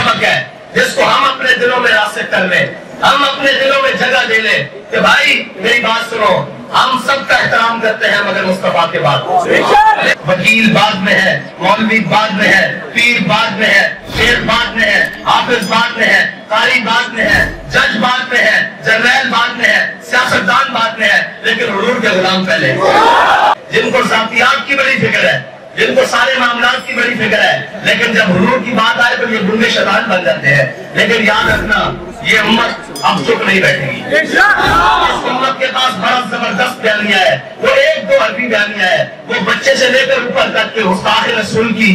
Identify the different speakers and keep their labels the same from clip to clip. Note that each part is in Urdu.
Speaker 1: سبق ہے جس کو ہم اپنے دلوں میں راسخ کر لیں, ہم اپنے دلوں میں جگہ دے لیں کہ بھائی میری بات سنو, ہم سب کا احترام کرتے ہیں مگر مصطفیٰ کے بعد. وکیل بعد میں ہے, مولوی بعد میں ہے, پیر بعد میں ہے, شیخ بعد میں ہے, حافظ بعد میں ہے, قاری بعد میں ہے, جج بعد میں ہے, جرنیل بعد میں ہے, سیاستدان بعد میں ہے, لیکن حضور کے غلام پہلے, جن کو ذاتیات کی بڑی فکر ہے, جن کو سارے معاملات کی بڑی فکر ہے, لیکن جب حضور کی بات آئے تو یہ گنگے شیطان بن جاتے ہیں. لیکن یاد رکھنا یہ امت اب چپ نہیں بیٹھے گی. اس امت کے پاس بڑا زبردست بیانیہ ہے, وہ 1-2 عربی بیانیہ ہے, وہ بچے سے لے کر اوپر تک کے گستاخ رسول کی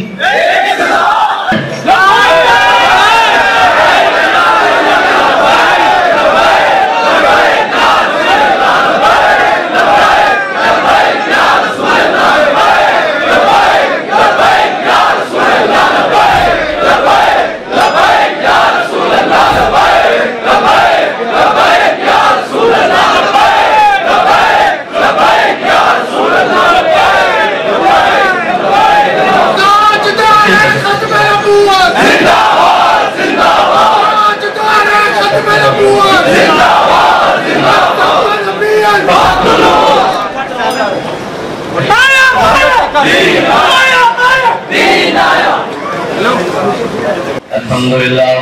Speaker 1: الحمدللہ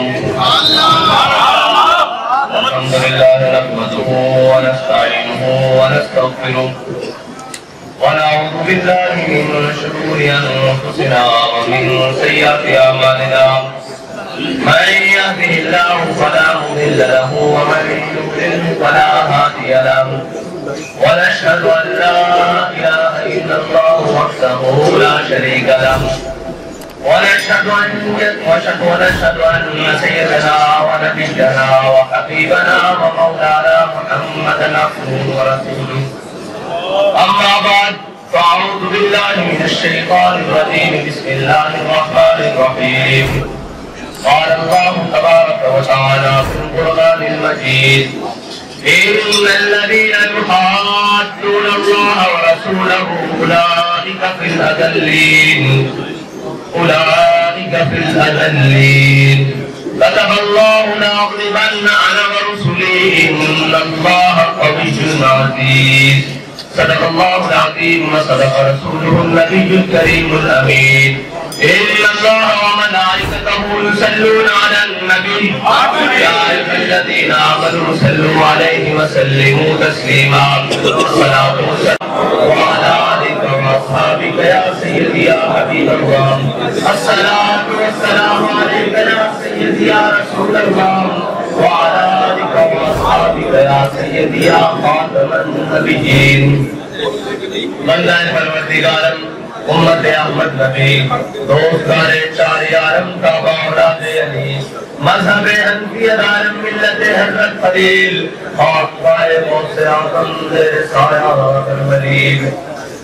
Speaker 1: نحمده ونستعینه ونستغفره ونعوذ باللہ من شرور انفسنا ومن سیئات اعمالنا من يهده الله فلا مضل له ومن يضلل فلا هادي له ونشهد ان لا اله الا الله وحده لا شريك له ونشهد أن سيدنا ونبينا وحبيبنا ومولانا محمدا عبده ورسوله. أما بعد فأعوذ بالله من الشيطان الرجيم. بسم الله الرحمن الرحيم. قال الله تبارك وتعالى في القرآن المجيد: إن الذين يحادون الله ورسوله أولئك في الأذلين كتب الله لأغلبن أنا ورسلي إن الله قوي عزيز. صدق الله العظيم وصدق رسوله النبي الكريم الأمين. إن الله وملائكته يصلون على النبي يا أيها الذين آمنوا صلوا عليه وسلموا تسليما. الصلاة والسلام وعلى آلك وأصحابك يا سيدي يا حبيب الله. الصلاة والسلام عليك يا سيدي يا رسول الله وعلى آلك وأصحابك يا سيدي يا خاتم النبيين. بندہ پروردگارم امت احمد نبی دوستگار چار یارم کعبہ اولاد علی مذہب حنفی دارم ملت حضرت خلیل خاک پائے موت اعظم زیر سایہ کرملیگ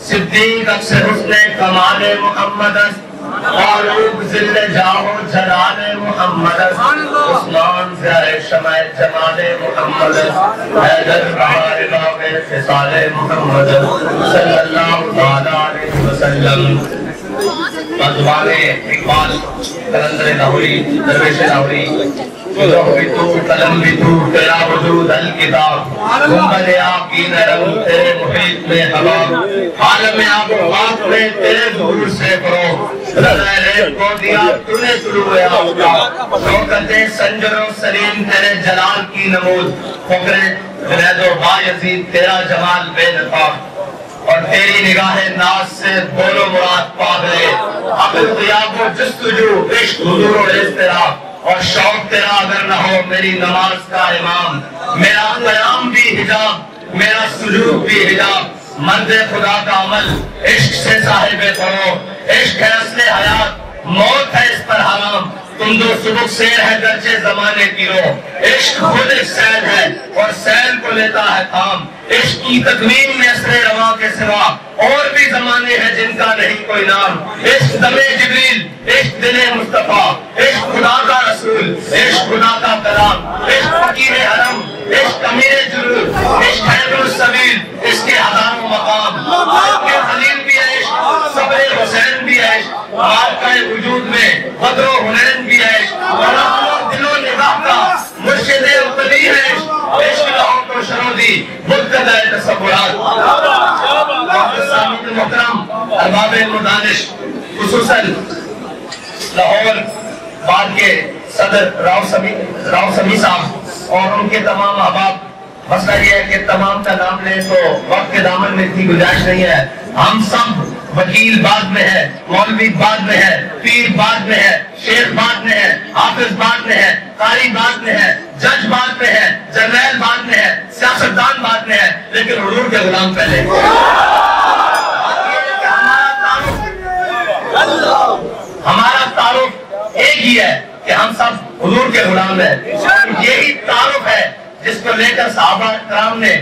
Speaker 1: صدیق اکس حسن کمال محمد فاروق ذل جاہ جلال محمد عثمان زیادہ شمع جمال محمد حیدر بہار باغ خصال محمد صلی اللہ علیہ وسلم. مذہبان اقبال قلندر لاہوری درویش لاہوری روح بھی تو قلم بھی تو تیرا وجود الکتاب گنبد آقین رنگ تیرے محیط میں ہوا عالم آباد میں تیرے ظہور سے فرو رضا ریب کو دیا تو نے طلوع آفتاب شوکت سنجر و سلیم تیرے جلال کی نمود فقر جنید و بایزید تیرا جمال بے نقاب اور تیری نگاہ ناز سے بولو مراد پا گئے عقل غیاب و جستجو عشق حضور و اضطراب اور شوق تیرا اگر نہ ہو میری نماز کا امام میرا قیام بھی حجاب میرا سجود بھی حجاب مرد خدا کا عمل عشق سے صاحب کرو عشق ہے اصل حیات موت ہے اس پر حرام تم دو سبک سیر ہے گرچہ زمانے کی رو عشق خود ایک سیل ہے اور سیل کو لیتا ہے تھام عشق کی تکوین میں اثر رواں کے سوا اور بھی زمانے ہیں جن کا نہیں کوئی نام عشق دم جبریل عشق دل مصطفیٰ عشق خدا کا رسول عشق خدا کا کلام عشق فقیر حرم عشق امیر جلول عشق حیدر السبیل اس کے ہزاروں مقام آپ کے خلیل بھی ہے عشق صبر حسین بھی ہے عشق آپ کا وجود میں بدر و حنین بھی ہے عشق بھی بدھ کا گئے تصورات. محترم ارباب مدانش خصوصاً لاہور بعد کے صدر راؤ سمی صاحب اور ان کے تمام احباب، مسئلہ یہ ہے کہ تمام کا نام لیں تو وقت کے دامن میں اتنی گنجائش نہیں ہے. ہم سب وکیل بعد میں ہے، مولوی بعد میں ہے، پیر بعد میں ہے، شیخ بعد میں ہے، حافظ بعد میں ہے، قاری بعد میں ہے، جج بعد میں ہے، جرنیل بعد میں ہے، سیاستدان بعد میں ہے، لیکن حضور کے غلام پہلے. ہمارا تعارف ایک ہی ہے کہ ہم سب حضور کے غلام ہیں. یہی تعارف ہے جس کو لے کر صحابہ کرام نے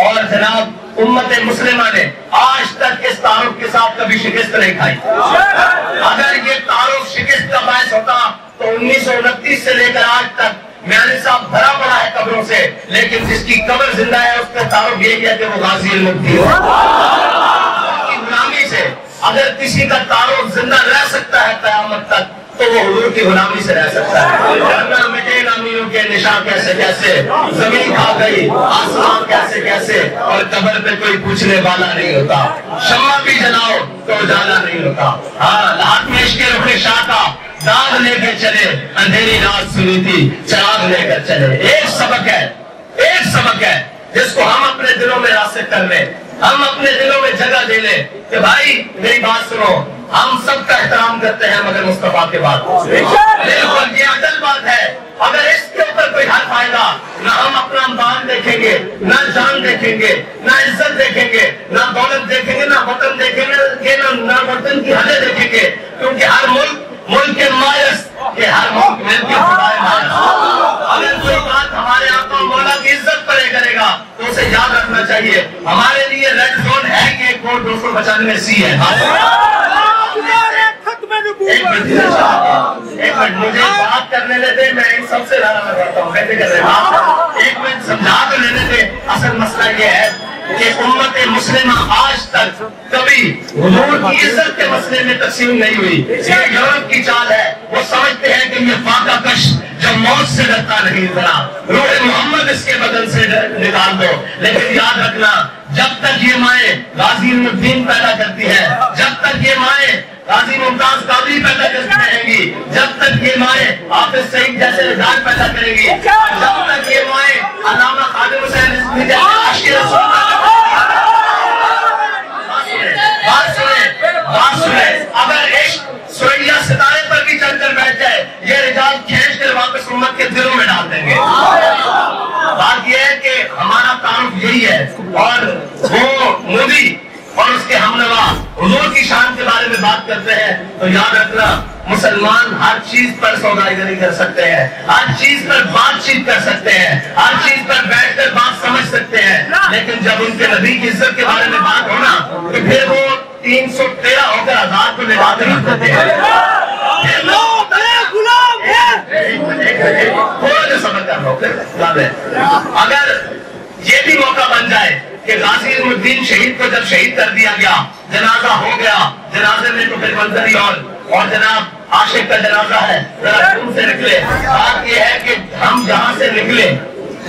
Speaker 1: اور جناب امت مسلمہ نے آج تک اس تعارف کے ساتھ کبھی شکست نہیں کھائی. اگر یہ تعارف شکست کا باعث ہوتا تو 1929 سے لے کر آج تک میاں صاحب بھرا پڑا ہے قبروں سے، لیکن جس کی قبر زندہ ہے اس کا تعارف یہی ہے کہ وہ غازی المفتی ہے. اس کی غلامی سے اگر کسی کا تعارف زندہ رہ سکتا ہے قیامت تک تو وہ حضور کی غلامی سے رہ سکتا ہے. ورنہ مٹے نامیوں کے نشان کیسے کیسے، زمین کھا گئی آسمان کیسے کیسے، اور قبر پہ کوئی پوچھنے والا نہیں ہوتا. شمع بھی جلاؤ تو اجالا نہیں ہوتا. ہاں ہاتھ میں عشق رخ شاہ کا داغ لے کے چلے، اندھیری رات سنی تھی چراغ لے کر چلے. ایک سبق ہے جس کو ہم اپنے دلوں میں راسخ کر لیں، ہم اپنے دلوں میں جگہ دے لیں کہ بھائی میری بات سنو، ہم سب کا احترام کرتے ہیں مگر مصطفیٰ کے بعد. بالکل یہ اصل بات ہے. اگر اس کے اوپر کوئی حرف آئے گا، نہ ہم اپنا مال دیکھیں گے، نہ جان دیکھیں گے، نہ عزت دیکھیں گے، نہ دولت دیکھیں گے، نہ وطن دیکھیں گے، نہ وطن کی حدیں دیکھیں گے. کیونکہ ہر ملک کے مایس کہ ہر ملک مل کے خدائے مایس. اگر کوئی بات ہمارے آقا مولا کی عزت پر کرے گا تو اسے یاد رکھنا چاہیے ہمارے لیے ریڈ زون ہے کہ 1 کوٹ 295 سی ہے. ایک منٹ مجھے بات کرنے لیتے، میں ان سب سے زیادہ میں کرتا ہوں. کیسے کر رہے ہیں؟ ایک منٹ سمجھا تو لینے تھے. اصل مسئلہ یہ ہے کہ امت مسلمہ آج تک کبھی حضور کی عزت کے مسئلے میں تقسیم نہیں ہوئی. یہ یورپ کی چال ہے. وہ سمجھتے ہیں کہ یہ فاقہ کش جو موت سے ڈرتا نہیں، ذرا روح محمد اس کے بدن سے نکال دو. لیکن یاد رکھنا، جب تک یہ مائیں غازی الدین پیدا کرتی ہے، جب تک یہ مائیں غازی ممتاز قادری پیدا کرتی رہیں گی، جب تک یہ مائیں حافظ سعید جیسے رجال پیدا کریں گی، جب تک یہ مائیں علامہ خادم حسین رضوی جیسے عاشق رسول بات سنیں. اگر عشق سوریا ستارے پر بھی چڑھ کر بیٹھ جائے، یہ رجال کھینچ کر واپس امت کے دلوں میں ڈال دیں گے. بات یہ ہے کہ ہمارا تعارف یہی ہے. اور وہ مودی اور اس کے ہمنوا حضور کی شان کے بارے میں بات کرتے ہیں تو یاد رکھنا، مسلمان ہر چیز پر سوداگری کر سکتے ہیں، ہر چیز پر بات چیت کر سکتے ہیں، ہر چیز پر بیٹھ کر بات سمجھ سکتے ہیں، لیکن جب ان کے نبی کی عزت کے بارے میں بات ہونا تو پھر وہ 313 ہو کر آزاد کو نبھا کر رکھتے ہیں. اگر یہ بھی موقع بن جائے کہ غازی الدین شہید کو جب شہید کر دیا گیا، جنازہ ہو گیا، جنازے میں تو پھر منظری اور جناب عاشق کا جنازہ ہے، ذرا خون سے نکلے. بات یہ ہے کہ ہم جہاں سے نکلے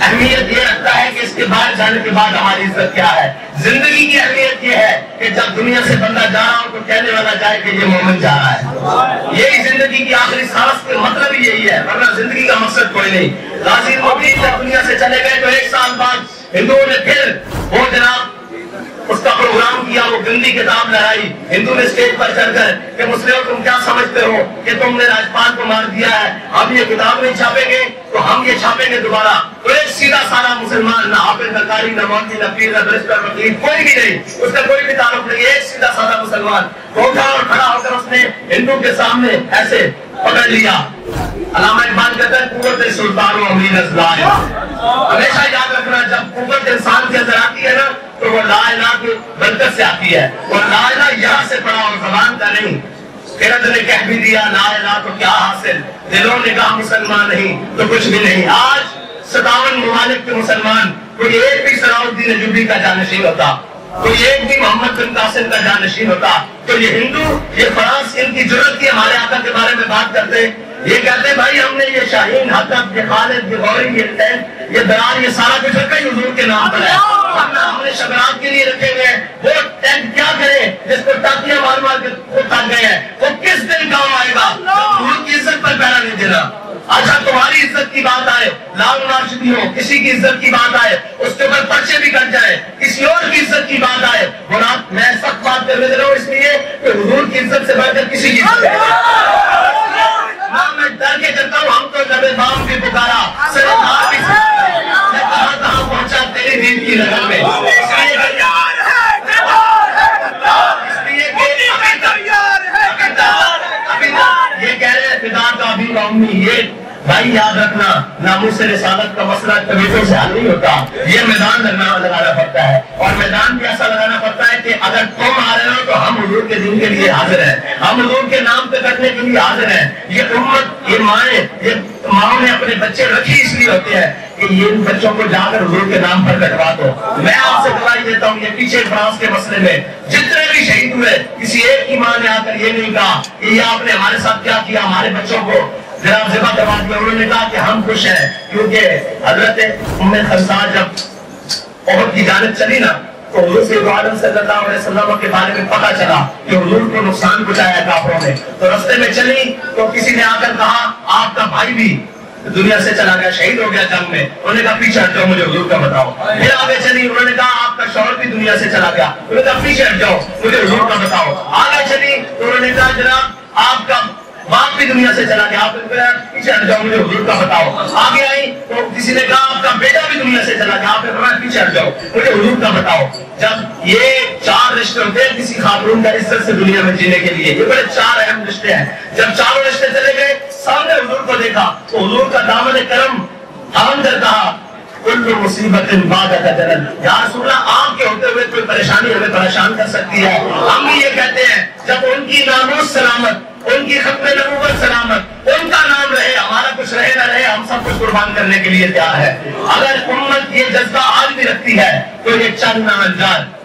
Speaker 1: اہمیت یہ رکھتا ہے کہ اس کے باہر جانے کے بعد ہماری عزت کیا ہے. زندگی کی اہمیت یہ ہے کہ جب دنیا سے بندہ جا رہا ہو تو کہنے والا جائے کہ یہ مومن جا رہا ہے. یہی زندگی کی آخری سانس کا مطلب ہی یہی ہے، ورنہ زندگی کا مقصد کوئی نہیں. غازی الدین جب دنیا سے چلے گئے تو 1 سال بعد ہندوؤں نے پھر وہ جناب اس کا پروگرام کیا، وہ گندی کتاب لہرائی. ہندو نے اسٹیج پر چڑھ کر کہ مسلموں تم کیا سمجھتے ہو کہ تم نے راجپال کو مار دیا ہے، اب یہ کتاب نہیں چھاپیں گے تو ہم یہ چھاپیں گے دوبارہ. تو ایک سیدھا سارا مسلمان، نہ حافظ، نہ قاری، نہ مولوی، نہ پیر، نہ برسٹر، وکیل، کوئی بھی نہیں، اس کا کوئی بھی تعلق نہیں. ایک سیدھا سادہ مسلمان اٹھا اور کھڑا ہو کر اس نے ہندو کے سامنے ایسے پکڑ لیا. علامہ اقبال کہتا ہے قوت سلطان و امین ازدار. ہمیشہ یاد رکھنا، جب قوت انسان کے اندر آتی ہے نا تو وہ لا الہ کی برکت سے آتی ہے، اور لا الہ یہاں سے پڑا اور زبان کا نہیں. خرد نے کہہ بھی دیا لا الہ تو کیا حاصل، دلوں نے کہا مسلمان نہیں تو کچھ بھی نہیں. آج 57 ممالک کے مسلمان، کوئی ایک بھی صلاح الدین ایوبی کا جانشین ہوتا، کوئی ایک بھی محمد بن قاسم کا جانشین ہوتا تو یہ ہندو، یہ فرانس، ان کی ضرورت کی ہمارے آقا کے بارے میں بات کرتے. یہ کہتے بھائی ہم نے یہ شاہین حضرت یہ خالد یہ غوری یہ ٹینک یہ درار یہ سارا کچھ رکھا ہی حضور کے نام پر ہے. ہم نے شبرات کے لیے رکھے ہوئے ہیں. وہ ٹینک کیا کرے جس کو ٹاکیاں مار مار کے خود تھک گئے ہیں, وہ کس دن کام آئے گا حضور کی عزت پر پہرا نہیں دینا. اچھا تمہاری عزت کی بات آئے, لال ناشدی ہو, کسی کی عزت کی بات آئے, اس کے اوپر پرچے بھی کٹ جائے, کسی اور کی عزت کی بات آئے, میں سخت بات کرنے دے رہا ہوں اس لیے کہ حضور کی عزت سے بڑھ کر کسی کی عزت میں ڈر کے کرتا ہوں. ہم تو جب امام بھی پکارا سردار بھی میں کہاں پہنچا تیری دین کی لگن میں. یہ کہہ رہے ہیں فدا کا ابھی امی, یہ بھائی یاد رکھنا ناموس رسالت کا مسئلہ کمیٹوں سے حل نہیں ہوتا. یہ میدان لگانا پڑتا ہے, اور میدان بھی ایسا لگانا پڑتا ہے کہ اگر تم آ رہے ہو تو ہم حضور کے دین کے لیے حاضر ہیں, ہم حضور کے نام پہ کرنے کے لیے حاضر ہیں. یہ امت یہ ماؤں نے اپنے بچے رکھی اس لیے ہوتے ہیں کہ یہ ان بچوں کو جا کر حضور کے نام پر کٹوا دو. میں آپ سے گواہی دیتا ہوں یہ پیچھے فرانس کے مسئلے میں جتنے بھی شہید ہوئے کسی ایک کی ماں نے آ کر یہ نہیں کہا کہ یہ آپ نے ہمارے ساتھ کیا کیا, ہمارے بچوں کو جناب ذبح کروا دیا. انہوں نے کہا کہ ہم خوش ہیں کیونکہ حضرت ام خنساء جب احد کی جانب چلی نا تو حضور صلی اللہ علیہ وسلم کے بارے میں پتہ چلا کہ حضور کو نقصان پہنچایا کافروں نے. تو رستے میں چلی تو کسی نے آ کر کہا آپ کا بھائی بھی دنیا سے چلا گیا, شہید ہو گیا جنگ میں. انہوں نے کہا پیچھے ہٹ جاؤ, مجھے حضور کا بتاؤ. پھر آگے چلی, انہوں نے کہا آپ کا شوہر بھی دنیا سے چلا گیا. انہوں نے کہا پیچھے ہٹ جاؤ, مجھے حضور کا بتاؤ. آگے چلی تو انہوں نے کہا جناب آپ کا باپ بھی دنیا سے چلا گیا, آپ پیچھے ہٹ جاؤ, مجھے حضور کا بتاؤ. آگے آئی تو کسی نے کہا آپ کا بیٹا بھی دنیا سے چلا گیا, آپ نے فرمایا پیچھے ہٹ جاؤ, مجھے حضور کا بتاؤ. جب یہ 4 رشتے ہوتے ہیں کسی خاتون کا عزت سے دنیا میں جینے کے لیے, یہ بڑے 4 اہم رشتے ہیں. جب 4 رشتے چلے گئے سامنے حضور کو دیکھا تو حضور کا دامن کرم تھام کر کہا کل مصیبت بعد اجل, یا رسول اللہ آپ کے ہوتے ہوئے کوئی پریشانی ہمیں پریشان کر سکتی ہے. ہم بھی یہ کہتے ہیں جب ان کی ناموس سلامت, ان کی ختم نبوت سلامت, ان کا نام رہے, ہمارا کچھ رہے نہ رہے, ہم سب کچھ قربان کرنے کے لیے تیار ہے. اگر امت یہ جذبہ آج بھی رکھتی ہے تو یہ چند نامزاد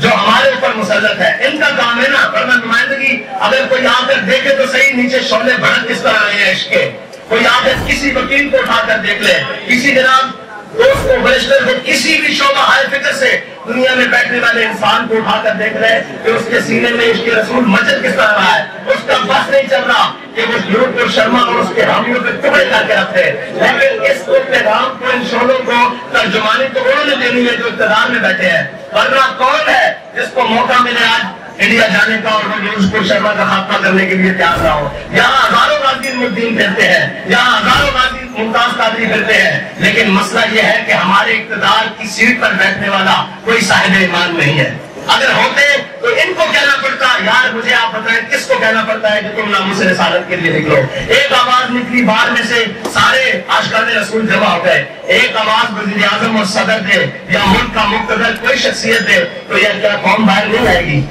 Speaker 1: جو ہمارے اوپر مسلط ہے ان کا کام ہے نا فرمان نمائندگی. اگر کوئی آ کر دیکھے تو صحیح نیچے شعلے بھڑک کس طرح رہے ہیں عشق کے, کوئی آ کر کسی وکیل کو اٹھا کر دیکھ لے, کسی جناب دوست کو برشتر کو, کسی بھی شعبہ ہائے فکر سے دنیا میں بیٹھنے والے انسان کو اٹھا کر دیکھ رہے کہ اس کے سینے میں عشق رسول مجد کس طرح رہا ہے. اس کا بس نہیں چل رہا کہ وہ یورپ اور شرما اور اس کے حامیوں پہ ٹکڑے کر کے رکھتے. لیکن اس پیغام کو, ان شعلوں کو ترجمانی تو انہوں نے دینی ہے جو اقتدار میں بیٹھے ہیں. ورنہ کون ہے جس کو موقع ملے آج انڈیا جانے کا اور وہ یورپ شرما کا خاتمہ کرنے کے لیے تیار نہ ہو. یہاں ہزاروں غازی الدین پھرتے ہیں, یہاں ہزاروں غازی ممتاز قادری پھرتے ہیں, لیکن مسئلہ یہ ہے کہ ہمارے اقتدار کی سیٹ پر بیٹھنے والا کوئی صاحب ایمان نہیں ہے. اگر ہوتے تو ان کو کہنا پڑتا یار مجھے آپ بتائیں کس کو کہنا پڑتا ہے کہ تم ناموس رسالت کے لیے نکلو. ایک آواز نکلی باہر میں سے, سارے عاشقان رسول جمع ہو گئے. ایک آواز وزیر اعظم اور صدر دے یا ملک کا مقتدر کوئی شخصیت دے تو یہ کیا قوم باہر نہیں آئے گی؟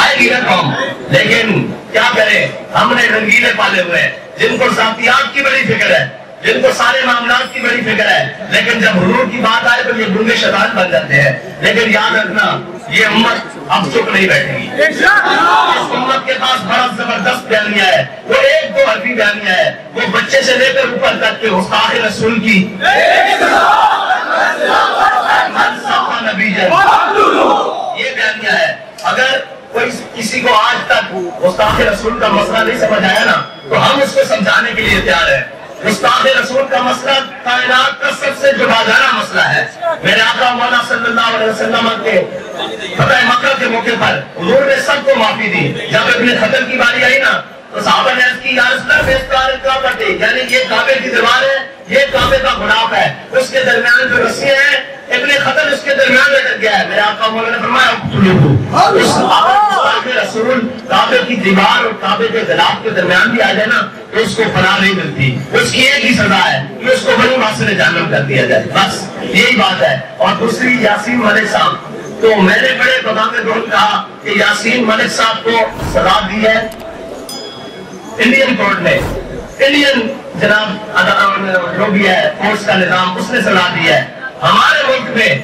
Speaker 1: آئے گی نا قوم. لیکن کیا کرے, ہم نے رنگیلے پالے ہوئے ہیں جن کو ذاتیات کی بڑی فکر ہے, جن کو سارے معاملات کی بڑی فکر ہے, لیکن جب حضور کی بات آئے تو یہ گنگے شیطان بن جاتے ہیں. لیکن یاد رکھنا یہ امت اب چپ نہیں بیٹھے گی. اس امت کے پاس بڑا زبردست بیانیہ ہے, وہ 1-2 حرفی بیانیہ ہے, وہ بچے سے لے کر اوپر تک کے گستاخ رسول کی یہ بیانیہ ہے. اگر کوئی کسی کو آج تک گستاخ رسول کا مسئلہ نہیں سمجھ آیا نا تو ہم اس کو سمجھانے کے لیے تیار ہیں. گستاخ رسول کا مسئلہ کائنات کا سب سے جداگانہ مسئلہ ہے. میرے آقا مولا صلی اللہ علیہ وسلم کے فتح مکہ کے موقع پر حضور نے سب کو معافی دی. جب ابن خطر کی باری آئی نا تو صحابہ نے عرض کی یا رسول اللہ بیزدار کعبہ تھے, یعنی یہ کعبے کی دیوار ہے, یہ کعبے کا غلاف ہے, اس کے درمیان جو رسیاں ہیں ابن خطر اس کے درمیان لٹک گیا ہے. میرے آقا مولا نے فرمایا رسول کعبے کی دیوار اور کعبے کے غلاف کے درمیان بھی آ جائے نا تو اس کو پناہ نہیں ملتی. اس کی ایک ہی سزا ہے کہ اس کو بڑی معصر جہنم کر دیا جائے, بس یہی بات ہے. اور دوسری یاسین ملک صاحب, تو میں نے بڑے بغام دور کہا کہ یاسین ملک صاحب کو سزا دی ہے انڈین کورٹ نے, انڈین جناب جو بھی ہے فورس کا نظام اس نے سزا دی ہے. ہمارے ملک میں